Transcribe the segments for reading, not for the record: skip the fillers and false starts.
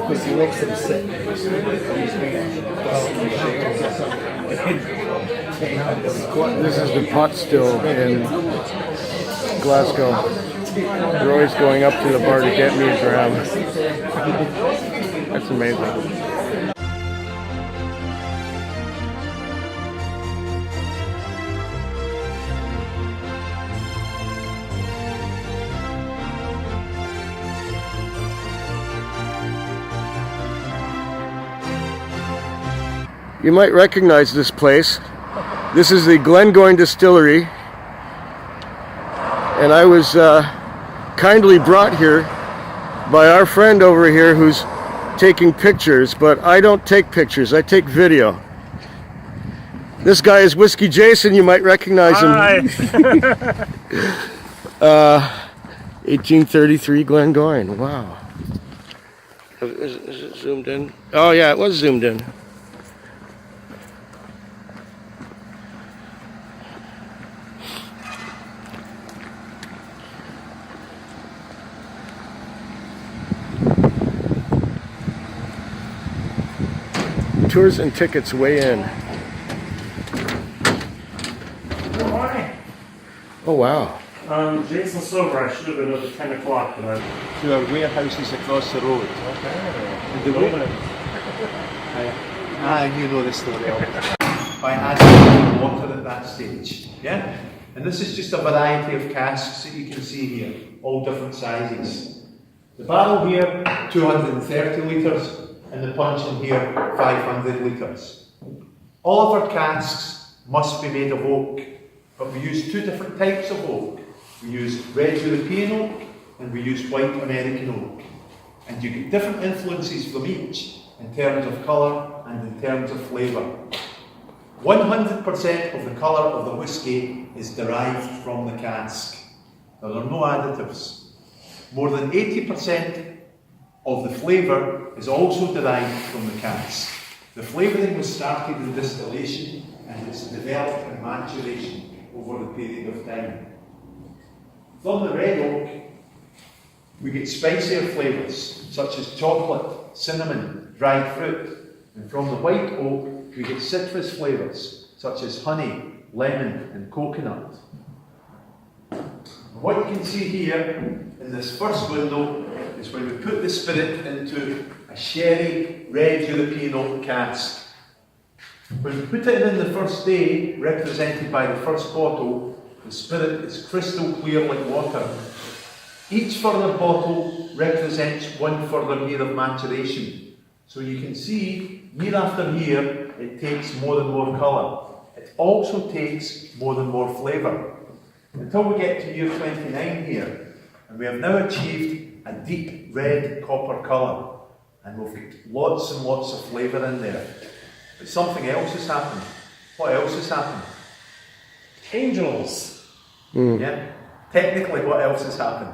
Because he makes them sick. This is the pot still in Glasgow. They're always going up to the bar to get me a dram. That's amazing. You might recognize this place. This is the Glengoyne Distillery, and I was kindly brought here by our friend over here who's taking pictures, but I don't take pictures, I take video. This guy is Whisky Jason, you might recognize him. Hi. 1833 Glengoyne, wow. Is it zoomed in? Oh yeah, it was zoomed in. Tours and tickets way in. Good morning. Oh wow. Jason Silver, I should have been at 10 o'clock, but I'm To our warehouses across the road. And the building way, it. you know the story of it. By adding water at that stage. Yeah? And this is just a variety of casks that you can see here, all different sizes. The barrel here, 230 litres, and the punch in here, 500 litres. All of our casks must be made of oak, but we use two different types of oak. We use red European oak and we use white American oak. And you get different influences from each in terms of colour and in terms of flavour. 100% of the colour of the whisky is derived from the cask. There are no additives. More than 80% of the flavour is also derived from the cask. The flavouring was started in distillation and it's developed in maturation over the period of time. From the red oak, we get spicier flavours such as chocolate, cinnamon, dried fruit. And from the white oak, we get citrus flavours such as honey, lemon and coconut. What you can see here in this first window is when we put the spirit into a sherry red European oak cask. When we put it in the first day, represented by the first bottle, the spirit is crystal clear like water. Each further bottle represents one further year of maturation. So you can see, year after year, it takes more and more colour. It also takes more and more flavour. Until we get to year 29 here, and we have now achieved a deep red copper colour, and we've got lots and lots of flavour in there. But something else has happened. What else has happened? Angels. Yeah. Technically, what else has happened?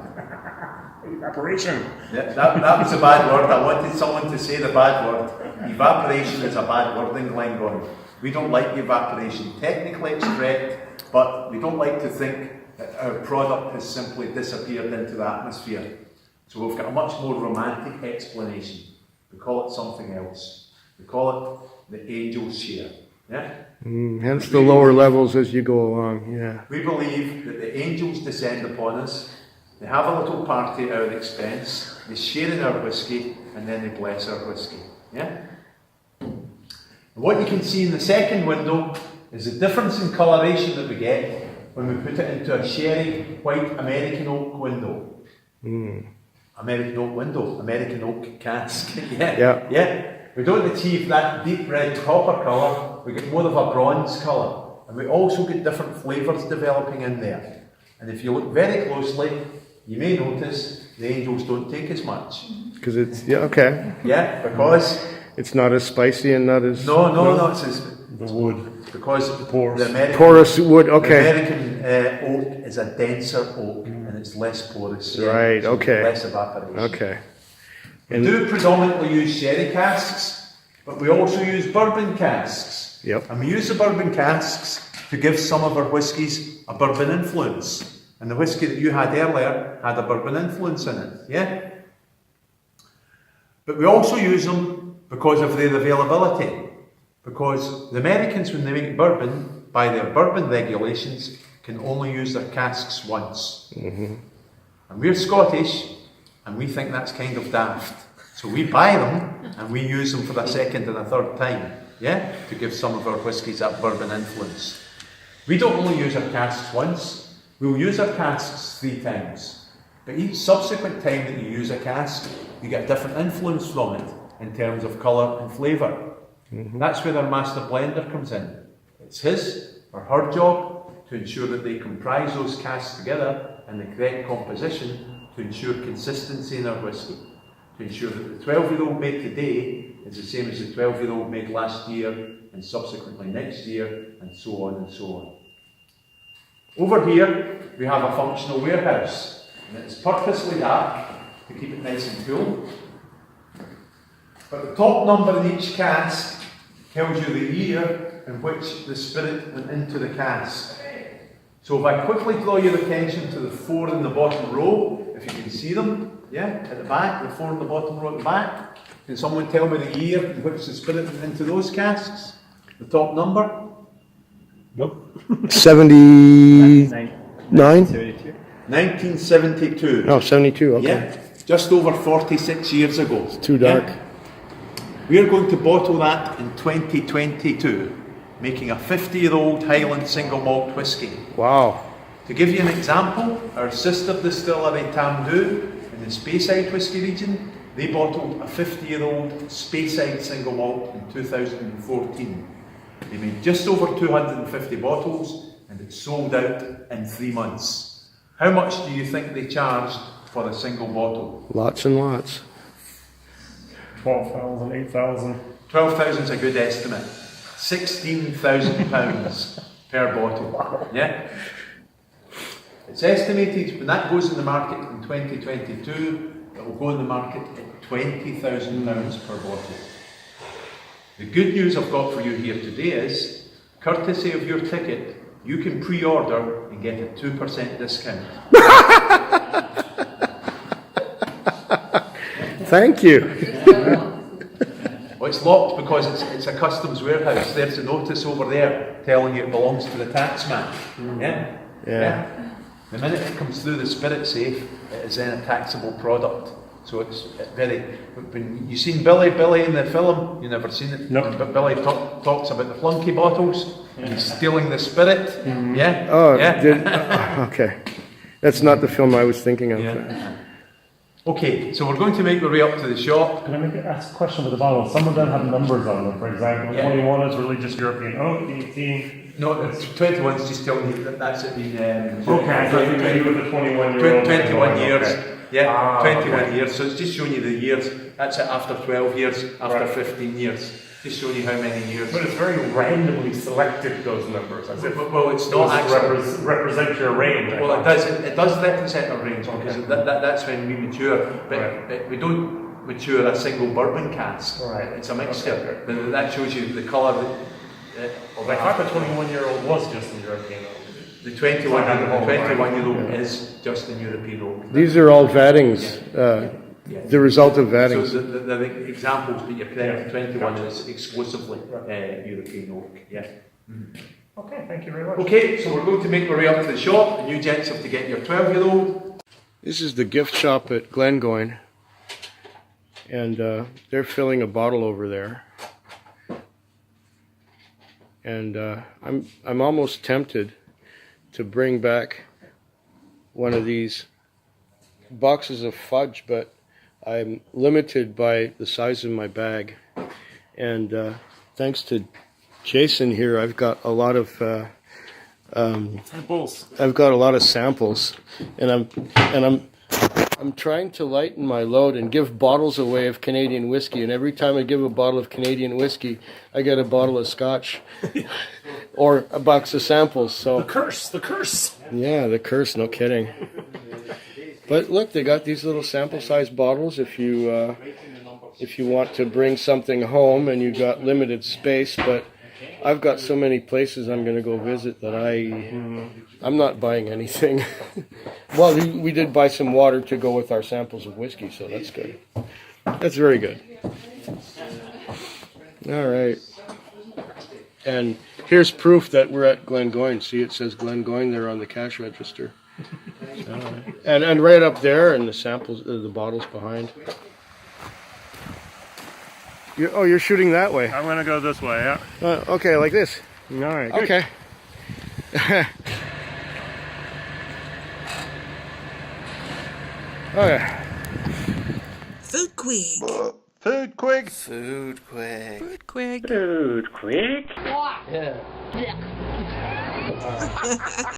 Evaporation. Yeah, that was a bad word. I wanted someone to say the bad word. Evaporation is a bad word in Glengoyne. We don't like evaporation. Technically, it's correct, but we don't like to think that our product has simply disappeared into the atmosphere. So we've got a much more romantic explanation. We call it something else. We call it the angel's share. Yeah? Hence the lower levels as you go along, yeah. We believe that the angels descend upon us, they have a little party at our expense, they share in our whisky, and then they bless our whisky. Yeah? And what you can see in the second window is the difference in coloration that we get when we put it into a sherry white American oak window. American oak window, American oak cask. Yeah. We don't achieve that deep red copper colour, we get more of a bronze colour. And we also get different flavours developing in there. And if you look very closely, you may notice the angels don't take as much. Because it's, yeah, okay. Yeah, because... It's not as spicy and not as... No, it's as... The wood. Because Porous. the American... Porous wood, okay. The American oak is a denser oak and it's less porous. Right, so okay. Less evaporation. Okay. We do predominantly use sherry casks, but we also use bourbon casks. Yep. And we use the bourbon casks to give some of our whiskies a bourbon influence. And the whisky that you had earlier had a bourbon influence in it, yeah? But we also use them because of their availability. Because the Americans, when they make bourbon, by their bourbon regulations, can only use their casks once. And we're Scottish, and we think that's kind of daft. So we buy them, and we use them for the second and a third time, yeah? To give some of our whiskies that bourbon influence. We don't only use our casks once, we'll use our casks 3 times. But each subsequent time that you use a cask, you get a different influence from it in terms of colour and flavour. That's where our master blender comes in. It's his or her job to ensure that they comprise those casks together in the correct composition to ensure consistency in our whisky. To ensure that the 12-year-old made today is the same as the 12-year-old made last year and subsequently next year, and so on and so on. Over here, we have a functional warehouse, and it's purposely dark to keep it nice and cool. But the top number in each cask tells you the year in which the spirit went into the cask. So if I quickly draw your attention to the 4 in the bottom row, if you can see them, yeah, at the back, the 4 in the bottom row at the back. Can someone tell me the year in which the spirit went into those casks? The top number? Nope. 79? 1972. No, 72, okay. Yeah, just over 46 years ago. It's too dark. Yeah. We are going to bottle that in 2022, making a 50-year-old Highland single malt whisky. Wow. To give you an example, our sister distillery Tamdhu in the Speyside whisky region, they bottled a 50-year-old Speyside single malt in 2014. They made just over 250 bottles and it sold out in 3 months. How much do you think they charged for a single bottle? Lots and lots. 12,000, 8,000. 12,000 is a good estimate. £16,000 per bottle. Yeah? It's estimated when that goes in the market in 2022, it will go in the market at £20,000 per bottle. The good news I've got for you here today is, courtesy of your ticket, you can pre-order and get a 2% discount. Thank you. Well, it's locked because it's a customs warehouse. There's a notice over there telling you it belongs to the tax man. Yeah? Yeah. The minute it comes through the spirit safe, it is then a taxable product. So it's very. When you seen Billy in the film, you never seen it. Nope. But Billy talks about the flunky bottles. And he's stealing the spirit. Yeah. Oh, yeah. Okay. That's not the film I was thinking of. Yeah. Okay, so we're going to make our way up to the shop. Can I ask a question with the bottle? Some of them have numbers on them. For example, Yeah. 21 is really just European oak, 18. No, it's 21 is just telling you that that's it been. Okay, so you maybe with the 21-year-old. 21 years. Okay. Yeah, 21 okay. years. So it's just showing you the years. That's it after 12 years, after Right. 15 years. Just showing you how many years. But it's very randomly selected, those numbers, as if Well, it's not actually. represent your range. I Well, it thought. does. It does represent our range because Okay. that's when we mature. But, Right. but we don't mature a single bourbon cask. Right. It's a mixture. Okay. But that shows you the colour. Well, I thought the 21-year-old was just in European oak. The 21-year-old Yeah. is just in European oak. These are all vattings, Yeah. the result of vattings. So the examples, but you're correct. Yeah. 21 is exclusively European oak. Yeah. Okay, thank you very much. Okay, so we're going to make our way up to the shop, and you gents have to get your 12-year-old. This is the gift shop at Glengoyne, and they're filling a bottle over there. And I'm almost tempted to bring back one of these boxes of fudge, but I'm limited by the size of my bag. And thanks to Jason here, I've got a lot of Samples. I've got a lot of samples, and I'm trying to lighten my load and give bottles away of Canadian whiskey. And every time I give a bottle of Canadian whiskey, I get a bottle of Scotch or a box of samples. So The curse. yeah, the curse. No kidding. But look, they got these little sample-sized bottles if you want to bring something home and you've got limited space. But I've got so many places I'm going to go visit that I'm not buying anything. Well, we did buy some water to go with our samples of whiskey, so that's good. That's very good. All right. And here's proof that we're at Glengoyne. See, it says Glengoyne there on the cash register. And right up there, and the samples, the bottles behind. You're shooting that way. I'm gonna go this way. Yeah. Okay, like this. All right. Good. Okay. Okay. Foodquig. Foodquig. Foodquig. Food quick. Yeah.